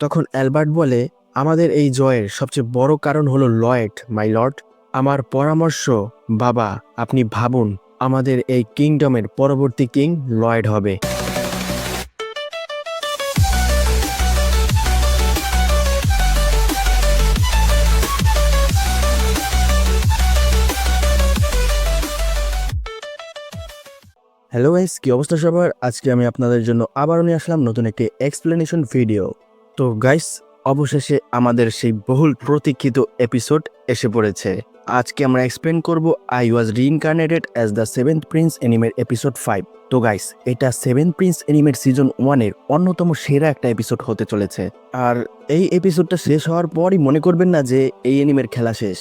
তখন অ্যালবার্ট বলে, আমাদের এই জয়ের সবচেয়ে বড় কারণ হলো লয়েড, মাই লর্ড। আমার পরামর্শ, বাবা, আপনি ভাবুন, আমাদের এই কিংডমের পরবর্তী কিং লয়েড হবে। হ্যালো গাইস, কি অবস্থা সবার? আজকে আমি আপনাদের জন্য আবারও নিয়ে আসলাম নতুন একটি এক্সপ্লেনেশন ভিডিও। তো গাইস, অবশেষে আমাদের সেই বহুল প্রতীক্ষিত এপিসোড এসে পড়েছে। আজকে আমরা এক্সপ্লেন করব I was reincarnated as the seventh prince এনিমের এপিসোড 5। তো গাইস, এটা সেভেন্থ প্রিন্স এনিমের সিজন 1-এর অন্যতম সেরা একটা এপিসোড হতে চলেছে। আর এই এপিসোডটা শেষ হওয়ার পরই মনে করবেন না যে এই এনিমের খেলা শেষ।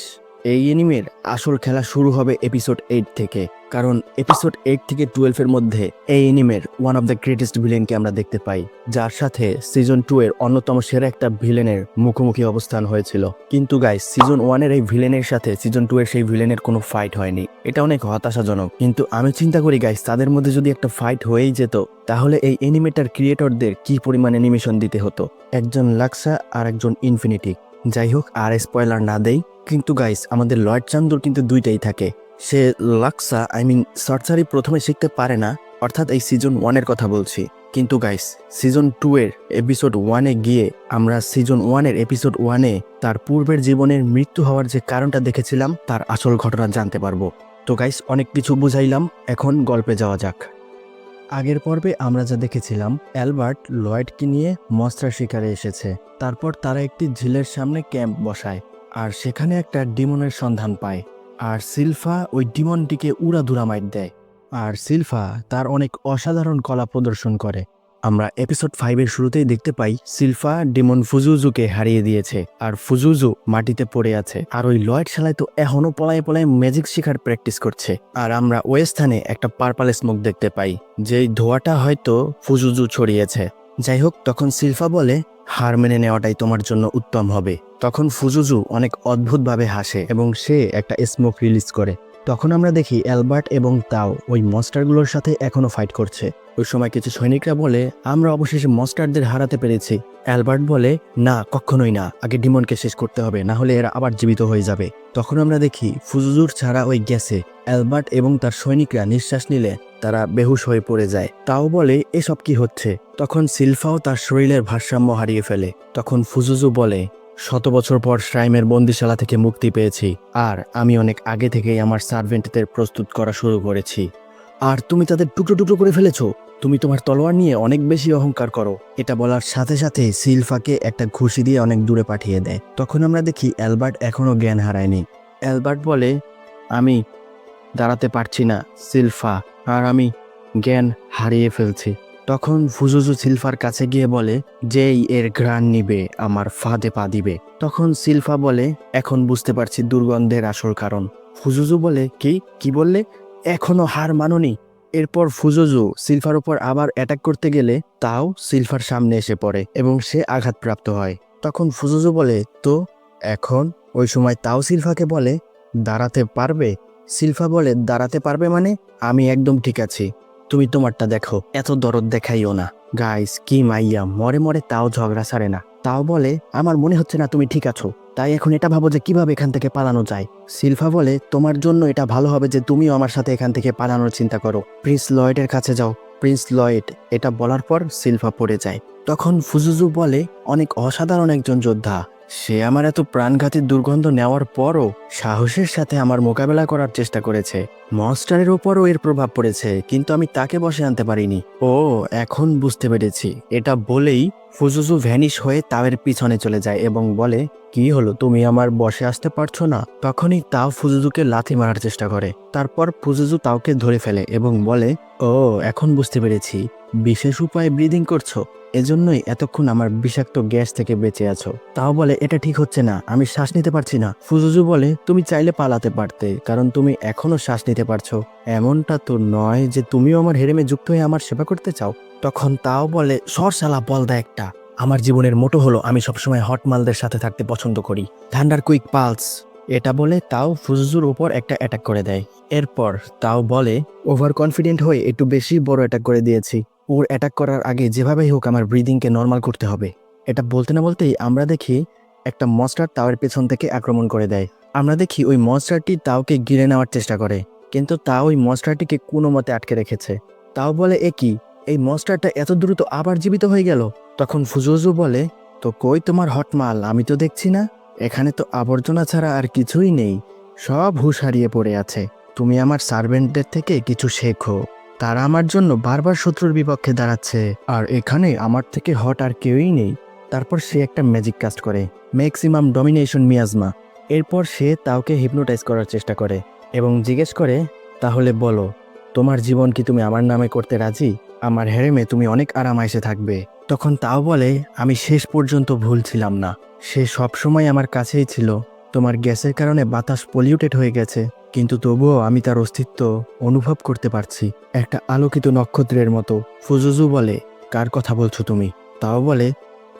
এই এনিমের আসল খেলা শুরু হবে এপিসোড 8 থেকে, কারণ এপিসোড 8 থেকে 12-এর মধ্যে এই এনিমের ওয়ান অফ দ্য গ্রেটেস্ট ভিলেনকে আমরা দেখতে পাই, যার সাথে সিজন 2-এর অন্যতম সেরা একটা ভিলেনের মুখোমুখি অবস্থান হয়েছিল। কিন্তু গাইস, সিজন 1-এর এই ভিলেনের সাথে সিজন 2-এর সেই ভিলেনের কোনো ফাইট হয়নি। এটা অনেক হতাশাজনক। কিন্তু আমি চিন্তা করি গাইস, তাদের মধ্যে যদি একটা ফাইট হয়েই যেত, তাহলে এই এনিমেটার ক্রিয়েটরদের কি পরিমাণ অ্যানিমেশন দিতে হতো। একজন লাক্সা আর একজন ইনফিনিটি। যাই হোক, আর স্পয়লার না দেই, কিন্তু গাইস, আমাদের লয়েড চান্দুর কিন্তু দুইটাই থাকে। সে লাক্সা সার্জারি প্রথমে শিখতে পারে না, অর্থাৎ এই সিজন 1-এর কথা বলছি। কিন্তু গাইস, সিজন 2-এর এপিসোড 1-এ গিয়ে আমরা সিজন 1-এর এপিসোড 1-এ তার পূর্বের জীবনের মৃত্যু হওয়ার যে কারণটা দেখেছিলাম তার আসল ঘটনা জানতে পারবো। তো গাইস, অনেক কিছু বুঝাইলাম, এখন গল্পে যাওয়া যাক। আগের পর্বে আমরা যা দেখেছিলাম, অ্যালবার্ট লয়েডকে নিয়ে মস্ত্রা শিকারে এসেছে। তারপর তারা একটি ঝিলের সামনে ক্যাম্প বসায়, আর সেখানে একটা ডিমনের সন্ধান পায়। আর সিলফা ওই ডিমনটিকে উড়াধুরা মাইট দেয়, আর সিলফা তার অনেক অসাধারণ কলা প্রদর্শন করে। আমরা এপিসোড 5-এর শুরুতেই দেখতে পাই সিলফা ডিমন ফুজুজুকে হারিয়ে দিয়েছে, আর ফুজুজু মাটিতে পড়ে আছে। আর ওই লয়েড শালায় তো এখনো পলায় পলায় ম্যাজিক শেখার প্র্যাকটিস করছে। আর আমরা ওই স্থানে একটা পার্পল স্মোক দেখতে পাই, যেই ধোঁয়াটা হয়তো ফুজুজু ছড়িয়েছে। যাই হোক, তখন সিলফা বলে, হার মেনে নেওয়াটাই তোমার জন্য উত্তম হবে। তখন ফুজুজু অনেক অদ্ভুতভাবে হাসে এবং সে একটা স্মোক রিলিজ করে। তখন আমরা দেখি অ্যালবার্ট এবং তাও ওই মনস্টারগুলোর সাথে এখনো ফাইট করছে। ওই সময় কিছু সৈনিকরা বলে, আমরা অবশেষে মনস্টারদের হারাতে পেরেছি। অ্যালবার্ট বলে, না, কখনোই না, আগে ডিমনকে শেষ করতে হবে, না হলে এরা আবার জীবিত হয়ে যাবে। তখন আমরা দেখি ফুজুজুর ছাড়া ওই গ্যাসে অ্যালবার্ট এবং তার সৈনিকরা নিঃশ্বাস নিলে তারা বেহুশ হয়ে পড়ে যায়। তাও বলে, এসব কি হচ্ছে? তখন সিলফাও তার শরীরের ভারসাম্য হারিয়ে ফেলে। তখন ফুজুজু বলে, 100 বছর পর শ্রাইমের বন্দিশালা থেকে মুক্তি পেয়েছি, আর আমি অনেক আগে থেকেই আমার সার্ভেন্টদের প্রস্তুত করা শুরু করেছি। আর তুমি তাদের টুকরো টুকরো করে ফেলেছো। তুমি তোমার তলোয়ার নিয়ে অনেক বেশি অহংকার করো। এটা বলার সাথে সাথে সিলফাকে একটা ঘুষি দিয়ে অনেক দূরে পাঠিয়ে দেয়। তখন আমরা দেখি অ্যালবার্ট এখনো জ্ঞান হারায়নি। অ্যালবার্ট বলে, আমি দাঁড়াতে পারছি না সিলফা, আর আমি জ্ঞান হারিয়ে ফেলছি। তখন ফুজুজু সিলফার কাছে গিয়ে বলে, যেই এর ঘ্রাণ নিবে আমার ফাঁদে পা দিবে। তখন সিলফা বলে, এখন বুঝতে পারছি দুর্গন্ধের আসল কারণ। ফুজুজু বলে, কি বললে? এখনো হার মানোনি? এরপর ফুজুজু সিলফার উপর আবার অ্যাটাক করতে গেলে তাও সিলফার সামনে এসে পড়ে এবং সে আঘাতপ্রাপ্ত হয়। তখন ফুজুজু বলে, তো এখন? ওই সময় তাও সিলফাকে বলে, দাঁড়াতে পারবে? সিলফা বলে, দাঁড়াতে পারবে মানে? আমি একদম ঠিক আছি, তুমি তোমারটা দেখো, এত দরদ দেখাইও না। গাইস, কি মাইয়া, মরে মরে তাও ঝগড়া ছাড়ে না। তাও বলে, আমার মনে হচ্ছে না তুমি ঠিক আছো, তাই এখন এটা ভাবো যে কিভাবে এখান থেকে পালানো যায়। সিলফা বলে, তোমার জন্য এটা ভালো হবে যে তুমিও আমার সাথে এখান থেকে পালানোর চিন্তা করো। প্রিন্স লয়েডের কাছে যাও। প্রিন্স লয়েড এটা বলার পর সিলফা পড়ে যায়। তখন ফুজুজু বলে, অনেক অসাধারণ একজন যোদ্ধা। সে আমার এত প্রাণঘাতী দুর্গন্ধ নেওয়ার পরও সাহসের সাথে আমার মোকাবেলা করার চেষ্টা করেছে। মনস্টারের ওপরও এর প্রভাব পড়েছে, কিন্তু আমি তাকে বসে আনতে পারিনি। ও, এখন বুঝতে পেরেছি। এটা বলেই ফুজুজু ভ্যানিশ হয়ে তাওয়ের পিছনে চলে যায় এবং বলে, কি হলো, তুমি আমার বসে আসতে পারছো না? তখনই তাও ফুজুজুকে লাথি মারার চেষ্টা করে। তারপর ফুজুজু তাওকে ধরে ফেলে এবং বলে, ও, এখন বুঝতে পেরেছি, বিশেষ উপায়ে ব্রিদিং করছো, এজন্যই এতক্ষণ আমার বিষাক্ত গ্যাস থেকে বেঁচে আছো। তাও বলে, এটা ঠিক হচ্ছে না, আমি শ্বাস নিতে পারছি না। ফুজুজু বলে, তুমি চাইলে পালাতে পারতে, কারণ তুমি এখনো শ্বাস নিতে পারছো। এমনটা তো নয় যে তুমিও আমার হেরেমে যুক্ত হয়ে আমার সেবা করতে চাও। তখন তাও বলে, সরসালা বলদা একটা, আমার জীবনের মোটো হলো আমি সবসময় হট মালদের সাথে থাকতে পছন্দ করি। Thunder quick pulse. এটা বলে তাও ফুজুজুর উপর একটা অ্যাটাক করে দেয়। এরপর তাও বলে, ওভার কনফিডেন্ট হয়ে একটু বেশি বড় অ্যাটাক করে দিয়েছি। ওর অ্যাটাক করার আগে যেভাবেই হোক আমার ব্রিদিংকে নর্মাল করতে হবে। এটা বলতে না বলতেই আমরা দেখি একটা মনস্টার তাওয়ের পেছন থেকে আক্রমণ করে দেয়। আমরা দেখি ওই মনস্টারটি তাওকে গিলে নেওয়ার চেষ্টা করে, কিন্তু তাও ওই মনস্টারটিকে কোনো মতে আটকে রেখেছে। তাও বলে এ কি, এই মনস্টারটা এত দ্রুত আবার জীবিত হয়ে গেল। তখন ফুজুজু বলে, তো কই তোমার হটমাল, আমি তো দেখছি না, এখানে তো আবর্জনা ছাড়া আর কিছুই নেই, সব হুঁশ হারিয়ে পড়ে আছে। তুমি আমার সার্ভেন্টদের থেকে কিছু শেখো, তারা আমার জন্য বারবার শত্রুর বিপক্ষে দাঁড়াচ্ছে, আর এখানে আমার থেকে হট আর কেউই নেই। তারপর সে একটা ম্যাজিক কাস্ট করে, ম্যাক্সিমাম ডমিনেশন মিয়াজমা। এরপর সে তাওকে হিপনোটাইজ করার চেষ্টা করে এবং জিজ্ঞেস করে, তাহলে বলো, তোমার জীবন কি তুমি আমার নামে করতে রাজি? আমার হেরেমে তুমি অনেক আরামাইসে থাকবে। তখন তাও বলে, আমি শেষ পর্যন্ত ভুল ছিলাম না, সে সবসময় আমার কাছেই ছিল। তোমার গ্যাসের কারণে বাতাস পলিউটেড হয়ে গেছে, কিন্তু তবুও আমি তার অস্তিত্ব অনুভব করতে পারছি, একটা আলোকিত নক্ষত্রের মতো। ফুজুজু বলে, কার কথা বলছো তুমি? তাও বলে,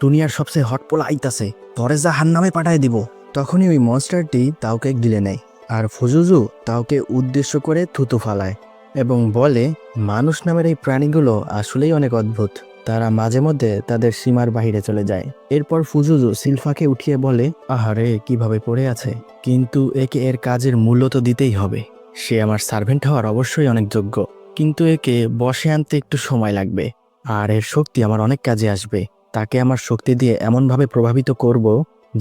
দুনিয়ার সবচেয়ে হট পোলা আইতাছে, তরে জাহান্নামে পাঠায় দিব। তখনই ওই মনস্টারটি তাওকে গিলে নেয়, আর ফুজুজু তাওকে উদ্দেশ্য করে থুতু ফালায় এবং বলে, মানুষ নামের এই প্রাণীগুলো আসলেই অনেক অদ্ভুত, তারা মাঝে মধ্যে তাদের সীমার বাহিরে চলে যায়। এরপর ফুজুজু সিলফাকে উঠিয়ে বলে, আহারে কিভাবে পড়ে আছে, কিন্তু একে এর কাজের মূল্য তো দিতেই হবে। সে আমার সার্ভেন্ট হওয়ার অবশ্যই অনেক যোগ্য, কিন্তু একে বশে আনতে একটু সময় লাগবে, আর এর শক্তি আমার অনেক কাজে আসবে। তাকে আমার শক্তি দিয়ে এমনভাবে প্রভাবিত করব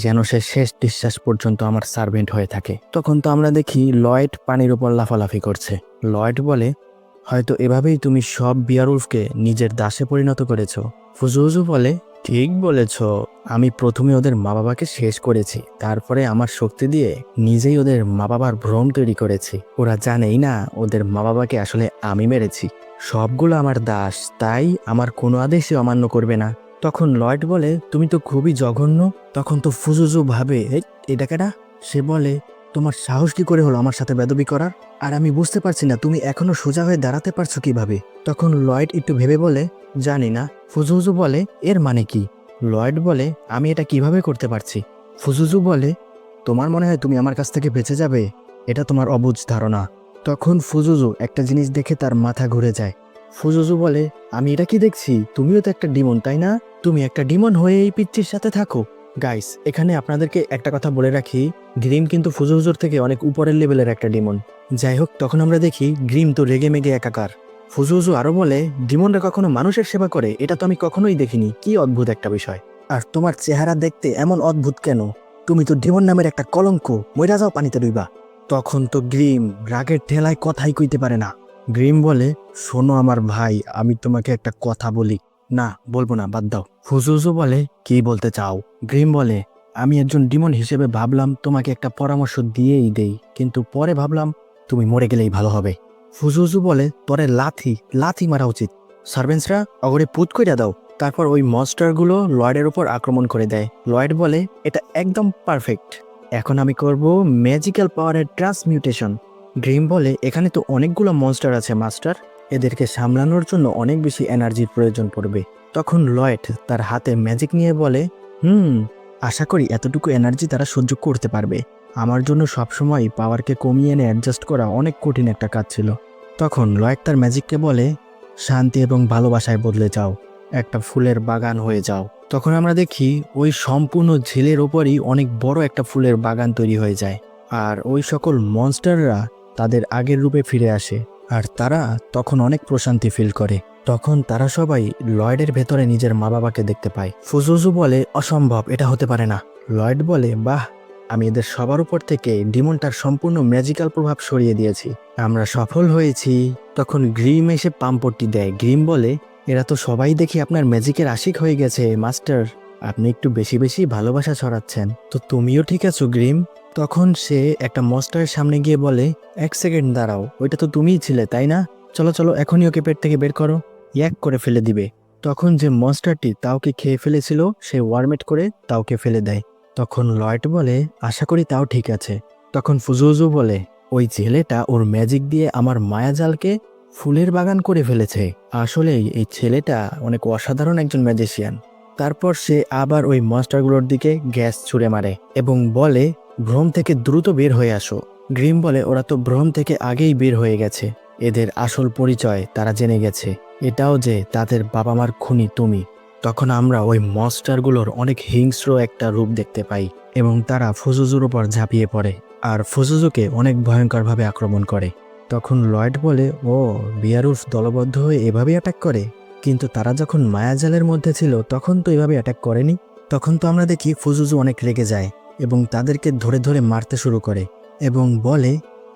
যেন সে শেষ নিঃশ্বাস পর্যন্ত আমার সার্ভেন্ট হয়ে থাকে। তখন তো আমরা দেখি লয়েড পানির উপর লাফালাফি করছে। লয়েড বলে, হয়তো এভাবেই তুমি সব বিয়ারউলফকে নিজের দাসে পরিণত করেছ। ফুজুজু বলে, ঠিক বলেছ, আমি প্রথমে ওদের মা বাবাকে শেষ করেছি, তারপরে আমার শক্তি দিয়ে নিজেই ওদের মা বাবার ভ্রম তৈরি করেছি। ওরা জানেই না ওদের মা বাবাকে আসলে আমি মেরেছি। সবগুলো আমার দাস, তাই আমার কোনো আদেশই অমান্য করবে না। তখন লয়েড বলে, তুমি তো খুবই জঘন্য। তখন তো ফুজুজু ভাবে, এটা কেডা? সে বলে, তোমার সাহস কি করে হলো আমার সাথে বেদবি করার? আর আমি বুঝতে পারছি না তুমি এখনো সোজা হয়ে দাঁড়াতে পারছো কিভাবে। তখন লয়েড একটু ভেবে বলে, জানি না। ফুজুজু বলে, এর মানে কি? লয়েড বলে, আমি এটা কিভাবে করতে পারছি? ফুজুজু বলে, তোমার মনে হয় তুমি আমার কাছ থেকে বেঁচে যাবে? এটা তোমার অবুঝ ধারণা। তখন ফুজুজু একটা জিনিস দেখে তার মাথা ঘুরে যায়। ফুজুজু বলে, আমি এটা কি দেখছি? তুমিও তো একটা ডিমন, তাই না? তুমি একটা ডিমন হয়ে এই পিচ্চির সাথে থাকো। গাইস, এখানে আপনাদেরকে একটা কথা বলে রাখি, গ্রিম কিন্তু ফুজুজুর থেকে অনেক উপরের লেভেলের একটা ডিমন। যাই হোক, তখন আমরা দেখি গ্রিম তো রেগে মেগে একাকার। ফুজুজু আরো বলে, ডিমনরা কখনো মানুষের সেবা করে? এটা তো আমি কখনোই দেখিনি, কি অদ্ভুত একটা বিষয়। আর তোমার চেহারা দেখতে এমন অদ্ভুত কেন? তুমি তো ডিমন নামের একটা কলঙ্ক, মইরা যাও পানিতে ডুইবা। তখন তো গ্রিম রাগের ঠেলায় কথাই কইতে পারে না। গ্রিম বলে, শোনো আমার ভাই, আমি তোমাকে একটা কথা বলি। না, বলবো না, বাদ দাও। ফুজুজু বলে, কি বলতে চাও? গ্রিম বলে, আমি একজন ডিমন হিসেবে ভাবলাম তোমাকে একটা পরামর্শ দিয়েই দেই, কিন্তু পরে ভাবলাম তুমি মরে গেলেই ভালো হবে। ফুজুজু বলে, তোরে লাথি লাথি মারা উচিত। সার্ভেন্টসরা অগরে পুত কইরা দাও। তারপর ওই মনস্টারগুলো লয়েডের উপর আক্রমণ করে দেয়। লয়েড বলে, এটা একদম পারফেক্ট, এখন আমি করব ম্যাজিক্যাল পাওয়ারের ট্রান্সমিউটেশন। গ্রিম বলে, এখানে তো অনেকগুলো মনস্টার আছে মাস্টার, এদেরকে সামলানোর জন্য অনেক বেশি এনার্জির প্রয়োজন পড়বে। তখন লয়েড তার হাতে ম্যাজিক নিয়ে বলে, আশা করি এতটুকু এনার্জি তারা সহ্য করতে পারবে। আমার জন্য সবসময় পাওয়ারকে কমিয়ে এনে অ্যাডজাস্ট করা অনেক কঠিন একটা কাজ ছিল। তখন লয়েড তার ম্যাজিককে বলে, শান্তি এবং ভালোবাসায় বদলে যাও, একটা ফুলের বাগান হয়ে যাও। তখন আমরা দেখি ওই সম্পূর্ণ ঝিলের ওপরই অনেক বড় একটা ফুলের বাগান তৈরি হয়ে যায়, আর ওই সকল মনস্টাররা তাদের আগের রূপে ফিরে আসে, আর তারা তখন অনেক প্রশান্তি ফিল করে। তখন তারা সবাই লয়েডের ভেতরে নিজের মা বাবাকে দেখতে পায়। ফুজুজু বলে, অসম্ভব, এটা হতে পারে না। লয়েড বলে, বাহ, আমি এদের সবার উপর থেকে ডিমনটার সম্পূর্ণ ম্যাজিক্যাল প্রভাব সরিয়ে দিয়েছি, আমরা সফল হয়েছি। তখন গ্রিম এসে পাম্পটি দেয়। গ্রিম বলে, এরা তো সবাই দেখি আপনার ম্যাজিকের আশিক হয়ে গেছে মাস্টার, আপনি একটু বেশি বেশি ভালোবাসা ছড়াচ্ছেন। তো তুমিও ঠিক আছো গ্রিম? তখন সে একটা মনস্টারের সামনে গিয়ে বলে, এক সেকেন্ড দাঁড়াও, ওইটা তো তুমিই ছিলে, তাই না? চলো চলো, এখনই ওকে পেট থেকে বের করো, এক করে ফেলে দিবে। তখন যে মনস্টারটি তাওকে খেয়ে ফেলেছিল সে ওয়ার্মেট করে তাওকে ফেলে দেয়। তখন লয়েড বলে, আশা করি তাও ঠিক আছে। তখন ফুজুজু বলে, ওই ছেলেটা ওর ম্যাজিক দিয়ে আমার মায়াজালকে ফুলের বাগান করে ফেলেছে, আসলেই এই ছেলেটা অনেক অসাধারণ একজন ম্যাজিশিয়ান। তারপর সে আবার ওই মনস্টারগুলোর দিকে গ্যাস ছুঁড়ে মারে এবং বলে, ভ্রম থেকে দ্রুত বের হয়ে আসো। গ্রিম বলে, ওরা তো ভ্রম থেকে আগেই বের হয়ে গেছে, এদের আসল পরিচয় তারা জেনে গেছে, এটাও যে তাদের বাবা মার খুনি তুমি। তখন আমরা ওই মনস্টারগুলোর অনেক হিংস্র একটা রূপ দেখতে পাই এবং তারা ফুজুজুর উপর ঝাঁপিয়ে পড়ে আর ফুজুজুকে অনেক ভয়ঙ্করভাবে আক্রমণ করে। তখন লয়েড বলে, ও বিয়ারুলফ দলবদ্ধ হয়ে এভাবেই অ্যাটাক করে, কিন্তু তারা যখন মায়াজালের মধ্যে ছিল তখন তো এভাবে অ্যাটাক করেনি। তখন তো আমরা দেখি ফুজুজু অনেক রেগে যায় এবং তাদেরকে ধরে ধরে মারতে শুরু করে এবং বলে,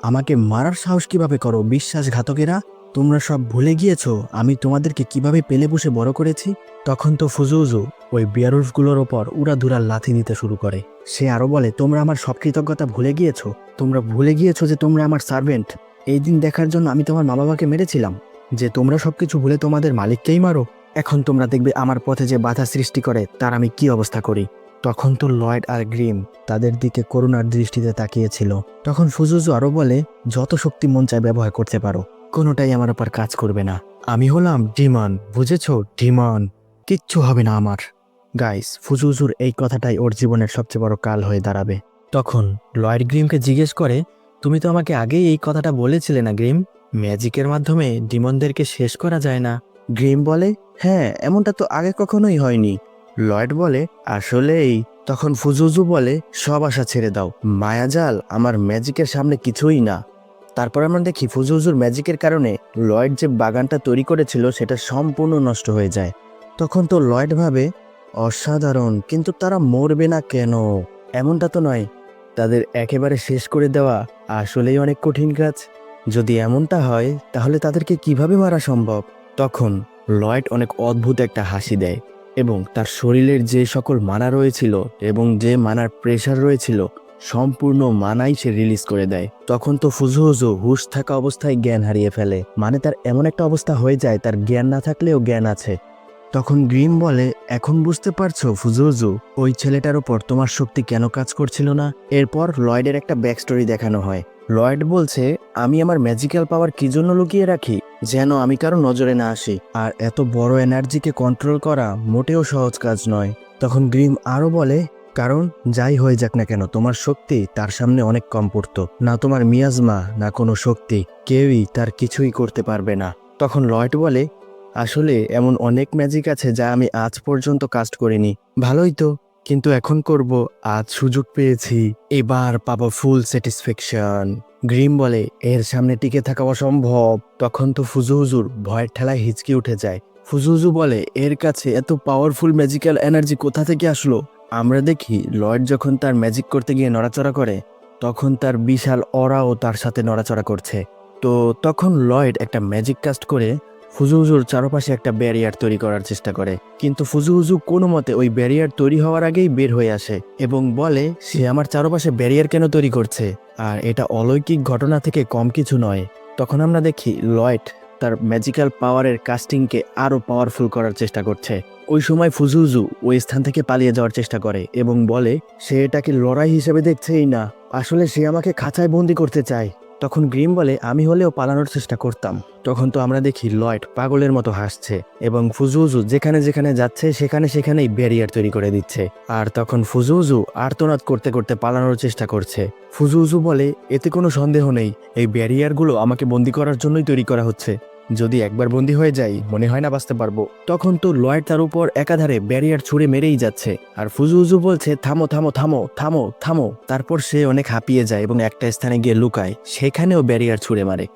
আমাকে মারার সাহস কিভাবে করো বিশ্বাসঘাতকেরা? তোমরা সব ভুলে গিয়েছো আমি তোমাদেরকে কিভাবে পেলে বসে বড় করেছি? তখন তো ফুজুজু ওই বিয়ারুলফগুলোর ওপর উড়াধুরা লাথি দিতে শুরু করে। সে আরো বলে, তোমরা আমার সব কৃতজ্ঞতা ভুলে গিয়েছো। তোমরা ভুলে গিয়েছো যে তোমরা আমার সার্ভেন্ট। এই দিন দেখার জন্য আমি তোমার মা বাবাকে মেরেছিলাম, যে তোমরা সবকিছু ভুলে তোমাদের মালিককেই মারো। এখন তোমরা দেখবে আমার পথে যে বাধা সৃষ্টি করে তার আমি কি অবস্থা করি। তখন তো লয়েড আর গ্রিম তাদের দিকে করুণার দৃষ্টিতে তাকিয়েছিল। তখন ফুজুজু আরো বলে, যত শক্তি মন চায় ব্যবহার করতে পারো, কোনোটাই আমার উপর কাজ করবে না। আমি হলাম ডিমন, বুঝেছো? ডিমন, কিচ্ছু হবে না আমার। গাইস, ফুজুজুর এই কথাটাই ওর জীবনের সবচেয়ে বড় কাল হয়ে দাঁড়াবে। তখন লয়েড গ্রিমকে জিজ্ঞেস করে, তুমি তো আমাকে আগেই এই কথাটা বলেছিলে না গ্রিম, ম্যাজিকের মাধ্যমে ডিমনদেরকে শেষ করা যায় না? গ্রিম বলে, হ্যাঁ, এমনটা তো আগে কখনোই হয়নি। লয়েড বলে, আসলেই? তখন ফুজুজু বলে, সব আশা ছেড়ে দাও, মায়াজাল আমার ম্যাজিকের সামনে কিছুই না। তারপর আমরা দেখি ফুজুজুর ম্যাজিকের কারণে লয়েড যে বাগানটা তৈরি করেছিল সেটা সম্পূর্ণ নষ্ট হয়ে যায়। তখন তো লয়েড ভাবে, অসাধারণ, কিন্তু তারা মরবে না কেন? এমনটা তো নয়, তাদের একেবারে শেষ করে দেওয়া আসলেই অনেক কঠিন কাজ। যদি এমনটা হয় তাহলে তাদেরকে কিভাবে মারা সম্ভব? তখন লয়েড অনেক অদ্ভুত একটা হাসি দেয় এবং তার শরীরের যে সকল মানা রয়েছিল এবং যে মানার প্রেশার রয়েছিল সম্পূর্ণ মানাই সে রিলিজ করে দেয়। তখন তো ফুজুহুজু হুশ থাকা অবস্থায় জ্ঞান হারিয়ে ফেলে, মানে তার এমন একটা অবস্থা হয়ে যায় তার জ্ঞান না থাকলেও জ্ঞান আছে। তখন গ্রিম বলে, এখন বুঝতে পারছো ফুজুজু, ওই ছেলেটার উপর তোমার শক্তি কেন কাজ করছিল না? এরপর লয়েডের একটা ব্যাক স্টোরি দেখানো হয়। লয়েড বলছে, আমি আমার ম্যাজিক্যাল পাওয়ার কি জন্য লুকিয়ে রাখি? যেন আমি কারো নজরে না আসি। আর এত বড় এনার্জিকে কন্ট্রোল করা মোটেও সহজ কাজ নয়। তখন গ্রিম আরো বলে, কারণ যাই হয়ে যাক না কেন তোমার শক্তি তার সামনে অনেক কম পড়তো না, তোমার মিয়াজমা না কোনো শক্তি, কেউই তার কিছুই করতে পারবে না। তখন লয়েড বলে, আসলে এমন অনেক ম্যাজিক আছে যা আমি আজ পর্যন্ত কাস্ট করিনি। ভালোই তো, কিন্তু এখন করব, আজ সুযোগ পেয়েছি, এবার পাবো ফুল স্যাটিসফ্যাকশন। গ্রিম বলে, এর সামনে টিকে থাকা অসম্ভব। তখন তো ফুজুহুজুর ভয়ের ঠেলায় হিচকি উঠে যায়। ফুজুহুজু বলে, এর কাছে এত পাওয়ারফুল ম্যাজিক্যাল এনার্জি কোথা থেকে আসলো? আমরা দেখি লয়েড যখন তার ম্যাজিক করতে গিয়ে নড়াচড়া করে তখন তার বিশাল অরাও তার সাথে নড়াচড়া করছে। তো তখন লয়েড একটা ম্যাজিক কাস্ট করে ফুজুহুজুর চারপাশে একটা ব্যারিয়ার তৈরি করার চেষ্টা করে, কিন্তু ফুজুহুজু কোনো মতে ওই ব্যারিয়ার তৈরি হওয়ার আগেই বের হয়ে আসে এবং বলে, সে আমার চারপাশে ব্যারিয়ার কেন তৈরি করছে, আর এটা অলৌকিক ঘটনা থেকে কম কিছু নয়। তখন আমরা দেখি লয়েড তার ম্যাজিক্যাল পাওয়ারের কাস্টিংকে আরো পাওয়ারফুল করার চেষ্টা করছে। ওই সময় ফুজুহুজু ওই স্থান থেকে পালিয়ে যাওয়ার চেষ্টা করে এবং বলে, সে এটাকে লড়াই হিসেবে দেখছেই না, আসলে সে আমাকে খাঁচায় বন্দি করতে চায়। তখন গ্রিম বলে, আমি হলেও পালানোর চেষ্টা করতাম। তখন তো আমরা দেখি লয়েড পাগলের মতো হাসছে এবং ফুজুহুজু যেখানে যেখানে যাচ্ছে সেখানে সেখানেই ব্যারিয়ার তৈরি করে দিচ্ছে। আর তখন ফুজুহুজু আর্তনাদ করতে করতে পালানোর চেষ্টা করছে। ফুজুহুজু বলে, এতে কোনো সন্দেহ নেই, এই ব্যারিয়ারগুলো আমাকে বন্দি করার জন্যই তৈরি করা হচ্ছে, যদি একবার বন্দি হয়ে যাই মনে হয় না বাঁচতে পারবো। তখন তো লয়েড তার উপর একাধারে ব্যারিয়ার ছুঁড়ে মেরেই যাচ্ছে আর ফুজুহুজু বলছে, থামো থামো থামো থামো থামো। তারপর সে অনেক হাঁপিয়ে যায় এবং একটা স্থানে গিয়ে লুকায়, সেখানেও ব্যারিয়ার ছুঁড়ে মারে।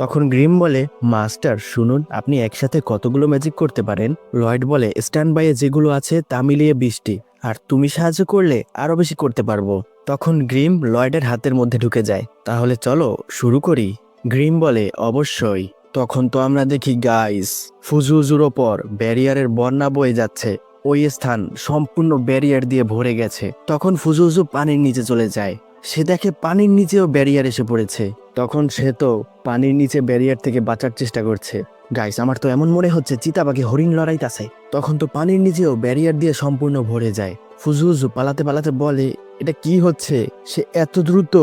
তখন গ্রিম বলে, মাস্টার শুনুন, আপনি একসাথে কতগুলো ম্যাজিক করতে পারেন? লয়েড বলে, স্ট্যান্ড বাইয়ে যেগুলো আছে তা মিলিয়ে 20টি, আর তুমি সাহায্য করলে আরো বেশি করতে পারবো। তখন গ্রিম লয়েডের হাতের মধ্যে ঢুকে যায়। তাহলে চলো শুরু করি। গ্রিম বলে, অবশ্যই। তখন তো আমরা দেখি গাইস, ফুজুহুজুর ওপর ব্যারিয়ারের বন্যা বয়ে যাচ্ছে, ওই স্থান সম্পূর্ণ ব্যারিয়ার দিয়ে ভরে গেছে। তখন ফুজুহুজু পানির নিচে চলে যায়, সে দেখে পানির নিচেও ব্যারিয়ার এসে পড়েছে। তখন সে তো পানির নিচে ব্যারিয়ার থেকে বাঁচার চেষ্টা করছে। গাইস, আমার তো এমন মনে হচ্ছে চিতাবাঘে হরিণ লড়াইতাছে। তখন তো পানির নিচেও ব্যারিয়ার দিয়ে সম্পূর্ণ ভরে যায়। ফুজুহুজু পালাতে পালাতে বলে, এটা কি হচ্ছে? সে এত দ্রুত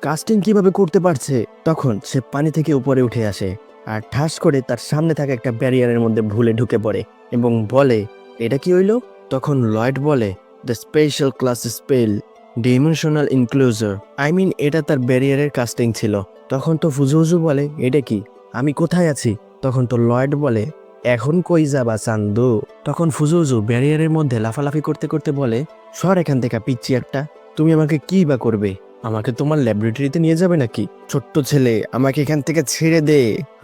কাস্টিং কিভাবে করতে পারছে? তখন সে পানি থেকে উপরে উঠে আসে আর ঠাস করে তার সামনে থাকা একটা ব্যারিয়ারের মধ্যে ভুলে ঢুকে পড়ে এবং বলে, এটা কি হইল? তখন লয়েড বলে, the special class spell dimensional enclosure, এটা তার ব্যারিয়ারের কাস্টিং ছিল। তখন তো ফুজুহুজু বলে, এটা কি? আমি কোথায় আছি? তখন তো লয়েড বলে, এখন কই যাবা চান্দু? তখন ফুজুজু ব্যারিয়ারের মধ্যে লাফালাফি করতে করতে বলে, সর এখান থেকে পিচ্ছি একটা, তুমি আমাকে কি বা করবে? আমাকে তোমার ল্যাবরেটরিতে নিয়ে যাবে নাকি? ছোট্ট ছেলে, আমাকে এখান থেকে ছেড়ে দে।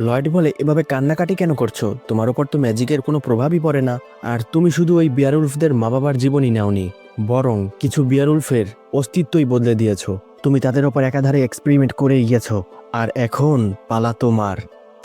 লয়েড বলে, এভাবে কান্নাকাটি কেন করছো? তোমার উপর তো ম্যাজিকের কোনো প্রভাবই পড়ে না। আর তুমি শুধু ওই বিয়ারউলফদের মা বাবার জীবনই নাওনি, বরং কিছু বিয়ারউলফের অস্তিত্বই বদলে দিয়েছো। তুমি তাদের ওপর একাধারে এক্সপেরিমেন্ট করে গিয়েছো, আর এখন পালা তোমার।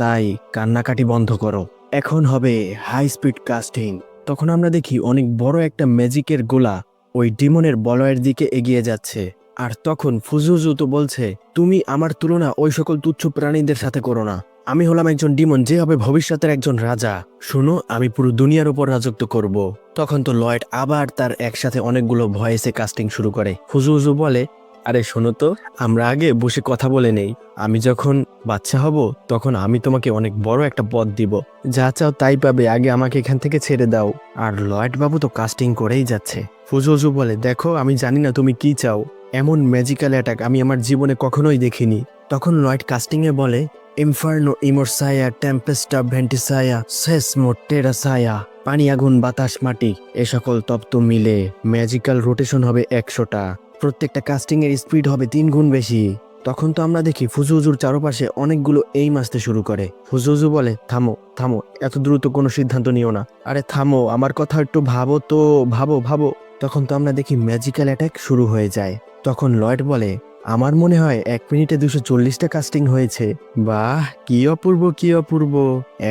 তাই কান্নাকাটি বন্ধ করো। এখন হবে হাই স্পিড কাস্টিং। তখন আমরা দেখি অনেক বড় একটা ম্যাজিকের গোলা ওই ডিমনের বলয়ের দিকে এগিয়ে যাচ্ছে। আর তখন ফুজুজু তো বলছে, তুমি আমার তুলনা ওই সকল তুচ্ছ প্রাণীদের সাথে করো না। আমি হলাম একজন ডিমন, যে হবে ভবিষ্যতের একজন রাজা। শুনো, আমি পুরো দুনিয়ার উপর রাজত্ব করব। তখন তো লয়েড আবার তার একসাথে অনেকগুলো ভয়েসে কাস্টিং শুরু করে। ফুজুজু বলে, আরে শোনো তো, আমরা আগে বসে কথা বলে নেই। আমি যখন বাচ্চা হব তখন আমি তোমাকে অনেক বড় একটা পদ দিব, যা চাও তাই পাবে। আগে আমাকে এখান থেকে ছেড়ে দাও। আর লয়েড বাবু তো কাস্টিং করেই যাচ্ছে। ফুজুজু বলে, দেখো, আমি জানি না তুমি কি চাও। এমন ম্যাজিক্যাল অ্যাটাক আমি আমার জীবনে কখনোই দেখিনি। তখন লয়েড কাস্টিংয়ে বলে, ইনফার্নো ইমোরসায়া টেম্পেস্টা ভেন্টিসায়া সেসমো টেরাসায়া, পানি আগুন বাতাস মাটি, এ সকল তত্ত্ব মিলে ম্যাজিক্যাল রোটেশন হবে 100টা। প্রত্যেকটা কাস্টিং এর স্পিড হবে 3 গুণ বেশি। তখন তো আমরা দেখি ফুজুজুর চারপাশে অনেকগুলো এইম আসতে শুরু করে। ফুজুজু বলে, থামো থামো, এত দ্রুত কোনো সিদ্ধান্ত নিও না। আরে থামো, আমার কথা একটু ভাবো তো, ভাবো ভাবো। তখন তো আমরা দেখি ম্যাজিক্যাল অ্যাটাক শুরু হয়ে যায়। তখন লয়েড বলে, আমার মনে হয় 1 মিনিটে 240টা কাস্টিং হয়েছে। বাহ, কি অপূর্ব কি অপূর্ব,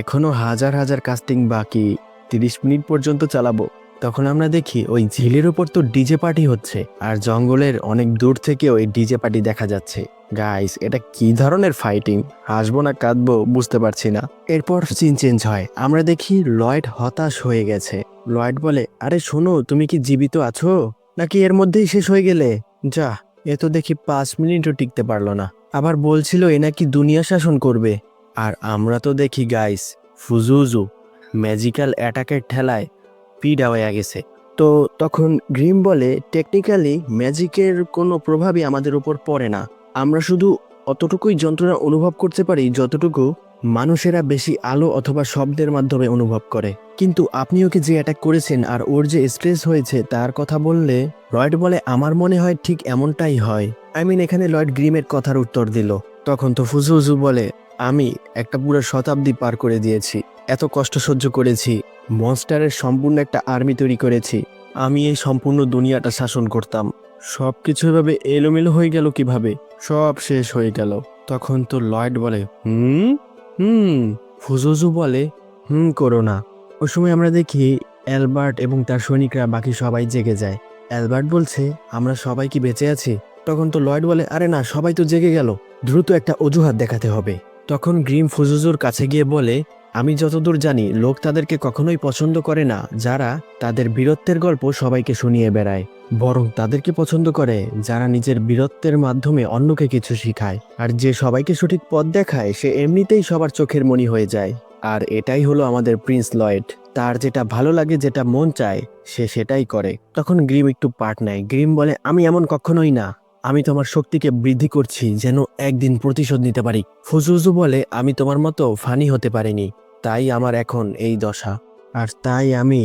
এখনো হাজার হাজার কাস্টিং বাকি। 30 মিনিট পর্যন্ত চালাবো। তখন আমরা দেখি ওই ঝিলের উপর তো ডিজে পার্টি হচ্ছে, আর জঙ্গলের অনেক দূর থেকে ওই ডিজে পার্টি দেখা যাচ্ছে। গাইস, এটা কি ধরনের ফাইটিং? হাসবো না কাঁদবো বুঝতে পারছি না। এরপর সিন চেঞ্জ হয়। আমরা দেখি লয়েড হতাশ হয়ে গেছে। লয়েড বলে, আরে শোনো, তুমি কি জীবিত আছো, নাকি এর মধ্যেই শেষ হয়ে গেলে? যা, এ তো দেখি 5 মিনিটও টিকতে পারলো না। আবার বলছিল এ নাকি দুনিয়া শাসন করবে। আর আমরা তো দেখি গাইস, ফুজুজু ম্যাজিক্যাল অ্যাটাকের ঠেলায় পিডা হয়ে গেছে। তো তখন গ্রিম বলে, টেকনিক্যালি ম্যাজিকের কোনো প্রভাবই আমাদের উপর পড়ে না। আমরা শুধু অতটুকুই যন্ত্রণা অনুভব করতে পারি যতটুকু মানুষেরা বেশি আলো অথবা শব্দের মাধ্যমে অনুভব করে। কিন্তু আপনি ওকে যে অ্যাটাক করেছেন আর ওর যে স্ট্রেস হয়েছে তার কথা বললে লয়েড বলে, আমার মনে হয় ঠিক এমনটাই হয়। এখানে লয়েড গ্রিমের কথার উত্তর দিল। তখন তো ফুজুজু বলে, আমি একটা পুরো শতাব্দী পার করে দিয়েছি, এত কষ্ট সহ্য করেছি, মনস্টারের সম্পূর্ণ একটা আর্মি তৈরি করেছি। আমি এই সম্পূর্ণ দুনিয়াটা শাসন করতাম। সবকিছু এভাবে এলোমেলো হয়ে গেল কিভাবে? সব শেষ হয়ে গেল। তখন তো লয়েড বলে, হুম হুম। ফুজুজু বলে, করো না। ওই সময় আমরা দেখি অ্যালবার্ট এবং তার সৈনিকরা বাকি সবাই জেগে যায়। অ্যালবার্ট বলছে, আমরা সবাই কি বেঁচে আছি? তখন তো লয়েড বলে, আরে না, সবাই তো জেগে গেল, দ্রুত একটা অজুহাত দেখাতে হবে। তখন গ্রিম ফুজুজুর কাছে গিয়ে বলে, আমি যতদূর জানি লোক তাদেরকে কখনোই পছন্দ করে না যারা তাদের বীরত্বের গল্প সবাইকে শুনিয়ে বেড়ায়, বরং তাদেরকে পছন্দ করে যারা নিজের বীরত্বের মাধ্যমে অন্যকে কিছু শিখায়। আর যে সবাইকে সঠিক পথ দেখায় সে এমনিতেই সবার চোখের মণি হয়ে যায়। আর এটাই হলো আমাদের প্রিন্স লয়েড। তার যেটা ভালো লাগে, যেটা মন চায়, সে সেটাই করে। তখন গ্রিম একটু পার্ট নেয়। গ্রিম বলে, আমি এমন কখনোই না, আমি তোমার শক্তিকে বৃদ্ধি করছি যেন একদিন প্রতিশোধ নিতে পারি। ফুজুজু বলে, আমি তোমার মতো ফানি হতে পারিনি, তাই আমার এখন এই দশা। আর তাই আমি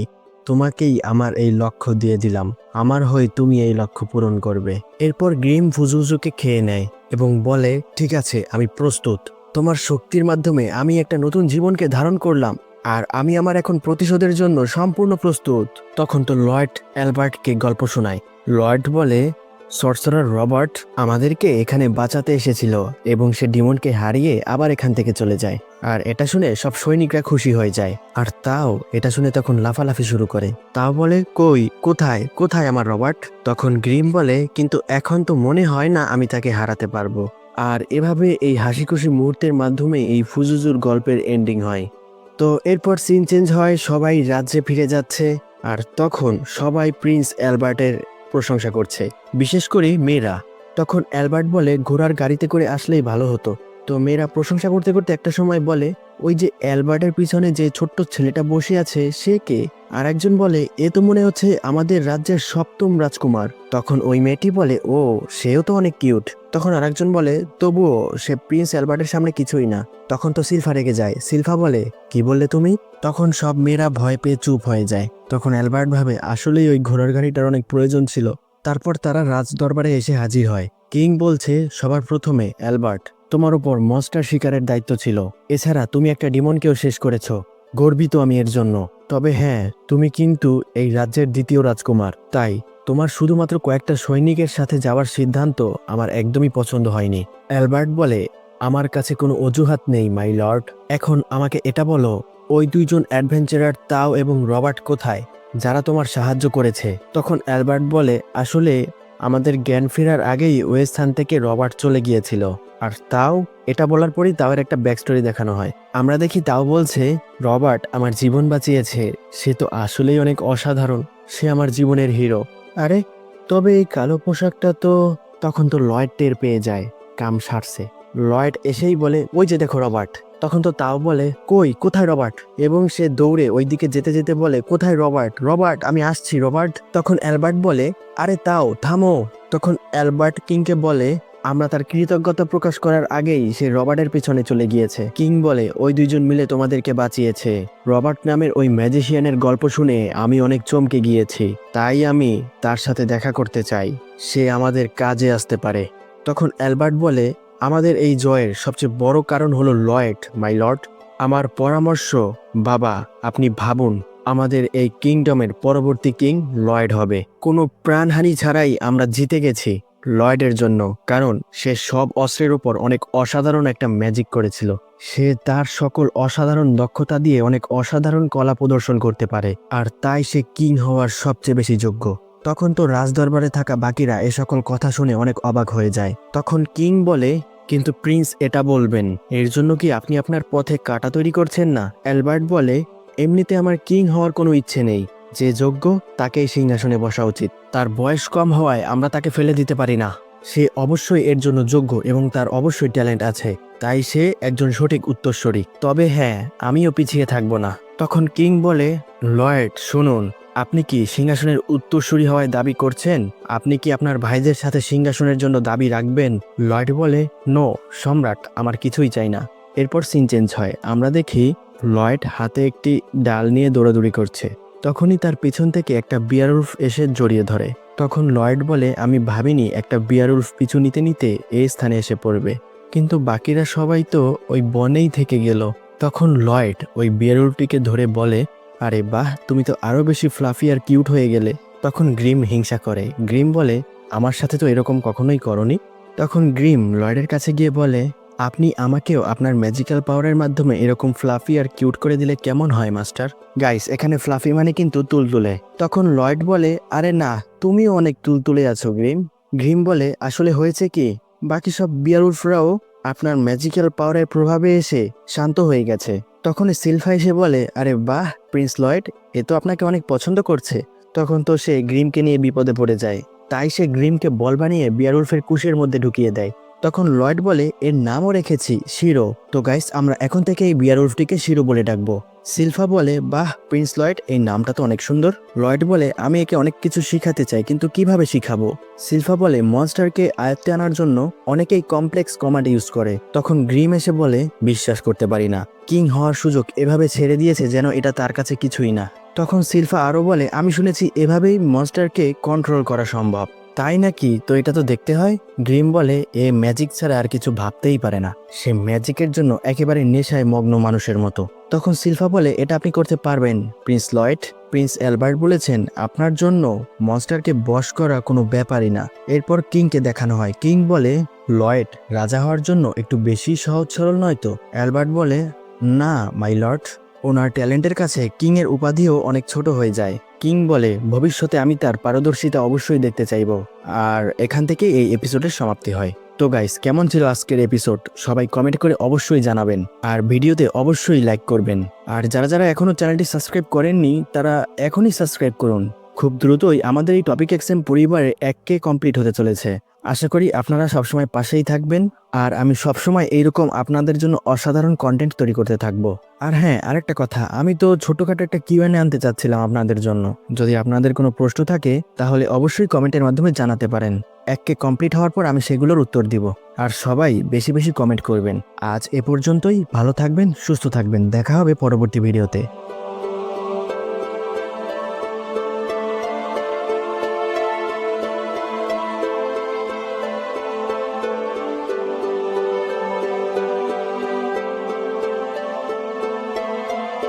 তোমাকেই আমার এই লক্ষ্য দিয়ে দিলাম, আমার হয়ে তুমি এই লক্ষ্য পূরণ করবে। এরপর গ্রিম ফুজুজুকে খেয়ে নেয় এবং বলে, ঠিক আছে, আমি প্রস্তুত। তোমার শক্তির মাধ্যমে আমি একটা নতুন জীবনকে ধারণ করলাম, আর আমি আমার এখন প্রতিশোধের জন্য সম্পূর্ণ প্রস্তুত। তখন তো লয়েড অ্যালবার্টকে গল্প শোনায়। লয়েড বলে, সর্সারার রবার্ট আমাদেরকে এখানে বাঁচাতে এসেছিল এবং সে ডিমনকে হারিয়ে আবার এখান থেকে চলে যায়। আর এটা শুনে সব সৈনিকরা খুশি হয়ে যায়। আর তাও এটা শুনে তখন লাফালাফি শুরু করে। তাও বলে, কই, কোথায় কোথায় আমার রবার্ট? তখন গ্রিম বলে, কিন্তু এখন তো মনে হয় না আমি তাকে হারাতে পারবো। আর এভাবে এই হাসি খুশি মুহূর্তের মাধ্যমে এই ফুজুজুর গল্পের এন্ডিং হয়। তো এরপর সিন চেঞ্জ হয়, সবাই রাজ্যে ফিরে যাচ্ছে। আর তখন সবাই প্রিন্স অ্যালবার্টের প্রশংসা করছে, বিশেষ করে মেয়েরা। তখন অ্যালবার্ট বলে, ঘোড়ার গাড়িতে করে আসলেই ভালো হতো। তো মেয়েরা প্রশংসা করতে করতে একটা সময় বলে, ওই যে অ্যালবার্টের পিছনে যে ছোট্ট ছেলেটা বসে আছে সে কে? আর একজন বলে, এ তো মনে হচ্ছে আমাদের রাজ্যের 7ম রাজকুমার। তখন ওই মেয়েটি বলে, ও, সেও তো অনেক কিউট। তখন আরেকজন বলে তবুও সে প্রিন্স অ্যালবার্টের সামনে কিছুই না। তখন তো সিলভা রেগে যায়। সিলভা বলে কি বললে তুমি? তখন সব মেয়েরা ভয় পেয়ে চুপ হয়ে যায়। তখন অ্যালবার্ট ভাবে আসলেই ওই ঘোড়ার গাড়িটার অনেক প্রয়োজন ছিল। তারপর তারা রাজ দরবারে এসে হাজির হয়। কিং বলছে সবার প্রথমে অ্যালবার্ট, তোমার উপর মনস্টার শিকারের দায়িত্ব ছিল। এছাড়া তুমি একটা ডিমনকেও শেষ করেছো। গর্বিত আমি এর জন্য। তবে হ্যাঁ, তুমি কিন্তু এই রাজ্যের দ্বিতীয় রাজকুমার, তাই তোমার শুধুমাত্র কয়েকটা সৈনিকের সাথে যাওয়ার সিদ্ধান্ত আমার একদমই পছন্দ হয়নি। অ্যালবার্ট বলে আমার কাছে কোনো অজুহাত নেই মাই লর্ড। এখন আমাকে এটা বলো, ওই দুইজন অ্যাডভেঞ্চারার তাও এবং রবার্ট কোথায়, যারা তোমার সাহায্য করেছে? তখন অ্যালবার্ট বলে আসলে আমাদের জ্ঞান ফেরার আগেই ওই স্থান থেকে রবার্ট চলে গিয়েছিল। আর তাও, এটা বলার পরই তাওয়ের একটা ব্যাকস্টোরি দেখানো হয়। আমরা দেখি তাও বলছে রবার্ট আমার জীবন বাঁচিয়েছে, সে তো আসলেই অনেক অসাধারণ, সে আমার জীবনের হিরো। আরে তবে এই কালো পোশাকটা তো। তখন তো লয়েড টের পেয়ে যায় কাম সারছে। লয়েড এসেই বলে ওই যে দেখো রবার্ট। তখন তো তাও বলে কোথায় রবার্ট, এবং সে দৌড়ে ওইদিকে যেতে যেতে বলে কোথায় রবার্ট, রবার্ট আমি আসছি রবার্ট। তখন অ্যালবার্ট বলে আরে তাও থামো। তখন অ্যালবার্ট কিংকে বলে আমরা তার কৃতজ্ঞতা প্রকাশ করার আগেই সে রবার্টের পেছনে চলে গিয়েছে। কিং বলে ওই দুইজন মিলে তোমাদেরকে বাঁচিয়েছে। রবার্ট নামের ওই ম্যাজিশিয়ানের গল্প শুনে আমি অনেক চমকে গিয়েছি, তাই আমি তার সাথে দেখা করতে চাই, সে আমাদের কাজে আসতে পারে। তখন অ্যালবার্ট বলে আমাদের এই জয়ের সবচেয়ে বড় কারণ হলো লয়েড মাই লর্ড। আমার পরামর্শ বাবা, আপনি ভাবুন আমাদের এই কিংডমের পরবর্তী কিং লয়েড হবে। কোনো প্রাণহানি ছাড়াই আমরা জিতে গেছি লয়েডের জন্য, কারণ সে সব অস্ত্রের উপর অনেক অসাধারণ একটা ম্যাজিক করেছিল। সে তার সকল অসাধারণ দক্ষতা দিয়ে অনেক অসাধারণ কলা প্রদর্শন করতে পারে, আর তাই সে কিং হওয়ার সবচেয়ে বেশি যোগ্য। তখন তো রাজদরবারে থাকা বাকিরা এ সকল কথা শুনে অনেক অবাক হয়ে যায়। তখন কিং বলে কিন্তু প্রিন্স এটা বলবেন, এর জন্য কি আপনি আপনার পথে কাঁটা তৈরি করছেন না? অ্যালবার্ট বলে এমনিতে আমার কিং হওয়ার কোনো ইচ্ছে নেই, যে যোগ্য তাকেই সিংহাসনে বসা উচিত। তার বয়স কম হওয়ায় আমরা তাকে ফেলে দিতে পারি না। সে অবশ্যই এর জন্য যোগ্য এবং তার অবশ্যই ট্যালেন্ট আছে, তাই সে একজন সঠিক উত্তরসূরি। তবে হ্যাঁ, আমিও পিছিয়ে থাকবো না। তখন কিং বলে লয়েড শুনুন, আপনি কি সিংহাসনের উত্তরসূরি হওয়ায় দাবি করছেন? আপনি কি আপনার ভাইদের সাথে সিংহাসনের জন্য দাবি রাখবেন? লয়েড বলে নো সম্রাট, আমার কিছুই চাই না। এরপর সিন চেঞ্জ হয়। আমরা দেখি লয়েড হাতে একটি ডাল নিয়ে দৌড়াদৌড়ি করছে। তখনই তার পিছন থেকে একটা বিয়ারউলফ এসে জড়িয়ে ধরে। তখন লয়েড বলে আমি ভাবিনি একটা বিয়ারউলফ পিছু নিতে নিতে এই স্থানে এসে পড়বে, কিন্তু বাকিরা সবাই তো ওই বনেই থেকে গেল। তখন লয়েড ওই বিয়ারউলফটিকে ধরে বলে আরে বাহ, তুমি তো আরো বেশি ফ্লাফি আর কিউট হয়ে গেলে। তখন গ্রিম হিংসা করে। গ্রিম বলে আমার সাথে তো এরকম কখনোই করনি। তখন গ্রিম লয়েডের কাছে গিয়ে বলে আপনি আমাকেও আপনার ম্যাজিক্যাল পাওয়ারের মাধ্যমে এরকম ফ্লাফি আর কিউট করে দিলে কেমন হয় মাস্টার? গাইস, এখানে ফ্লাফি মানে কিন্তু তুলতুলে। তখন লয়েড বলে আরে না, তুমিও অনেক তুলতুলে আছো গ্রিম। গ্রিম বলে আসলে হয়েছে কি, বাকি সব বিয়ারউলফরাও আপনার ম্যাজিক্যাল পাওয়ারের প্রভাবে এসে শান্ত হয়ে গেছে। তখন সিলভা এসে বলে আরে বাহ প্রিন্স লয়েড, এ তো আপনাকে অনেক পছন্দ করছে। তখন তো সে গ্রিমকে নিয়ে বিপদে পড়ে যায়, তাই সে গ্রিমকে বল বানিয়ে বিয়ারউলফের কুশের মধ্যে ঢুকিয়ে দেয়। তখন লয়েড বলে এর নামও রেখেছি শিরো। তো গাইস, আমরা এখন থেকে এই বিয়ারউলফটিকে শিরো বলে ডাকবো। সিলভা বলে বাহ প্রিন্স লয়েড, এই নামটা তো অনেক সুন্দর। লয়েড বলে আমি একে অনেক কিছু শিখাতে চাই, কিন্তু কিভাবে শিখাবো? সিলভা বলে মনস্টারকে আয়ত্তে আনার জন্য অনেকেই কমপ্লেক্স কমান্ড ইউজ করে। তখন গ্রিম এসে বলে বিশ্বাস করতে পারি না, কিং হওয়ার সুযোগ এভাবে ছেড়ে দিয়েছে যেন এটা তার কাছে কিছুই না। তখন সিলভা আরো বলে আমি শুনেছি এভাবেই মনস্টারকে কন্ট্রোল করা সম্ভব। তাই নাকি? তো এটা তো দেখতে হয়। গ্রিম বলে এ ম্যাজিক ছাড়া আর কিছু ভাবতেই পারে না, সে ম্যাজিকের জন্য একেবারে নেশায় মগ্ন মানুষের মতো। তখন সিলভা বলে এটা আপনি করতে পারবেন প্রিন্স লয়েড। প্রিন্স অ্যালবার্ট বলেছেন আপনার জন্য মনস্টারকে বশ করা কোনো ব্যাপারই না। এরপর কিংকে দেখানো হয়। কিং বলে লয়েড রাজা হওয়ার জন্য একটু বেশি সহজ সরল নয় তো? অ্যালবার্ট বলে না মাই লর্ড, ওনার ট্যালেন্টের কাছে কিং এর উপাধিও অনেক ছোট হয়ে যায়। কিং বলে ভবিষ্যতে আমি তার পারদর্শিতা অবশ্যই দেখতে চাইব। আর এখান থেকে এই এপিসোডের সমাপ্তি হয়। তো গাইস, কেমন ছিল আজকের এপিসোড? সবাই কমেন্ট করে অবশ্যই জানাবেন, আর ভিডিওতে অবশ্যই লাইক করবেন। আর যারা যারা এখনো চ্যানেলটি সাবস্ক্রাইব করেননি তারা এখনই সাবস্ক্রাইব করুন। খুব দ্রুতই আমাদের এই টপিক এক্সএম পরিবারে 1K কমপ্লিট হতে চলেছে। আশা করি আপনারা সবসময় পাশেই থাকবেন, আর আমি সবসময় এইরকম আপনাদের জন্য অসাধারণ কন্টেন্ট তৈরি করতে থাকবো। আর হ্যাঁ, আরেকটা কথা, আমি তো ছোটখাটো একটা কিউএনএ আনতে চাচ্ছিলাম আপনাদের জন্য। যদি আপনাদের কোনো প্রশ্ন থাকে তাহলে অবশ্যই কমেন্টের মাধ্যমে জানাতে পারেন। 1K কমপ্লিট হওয়ার পর আমি সেগুলোর উত্তর দিব। আর সবাই বেশি বেশি কমেন্ট করবেন। আজ এ পর্যন্তই। ভালো থাকবেন, সুস্থ থাকবেন। দেখা হবে পরবর্তী ভিডিওতে।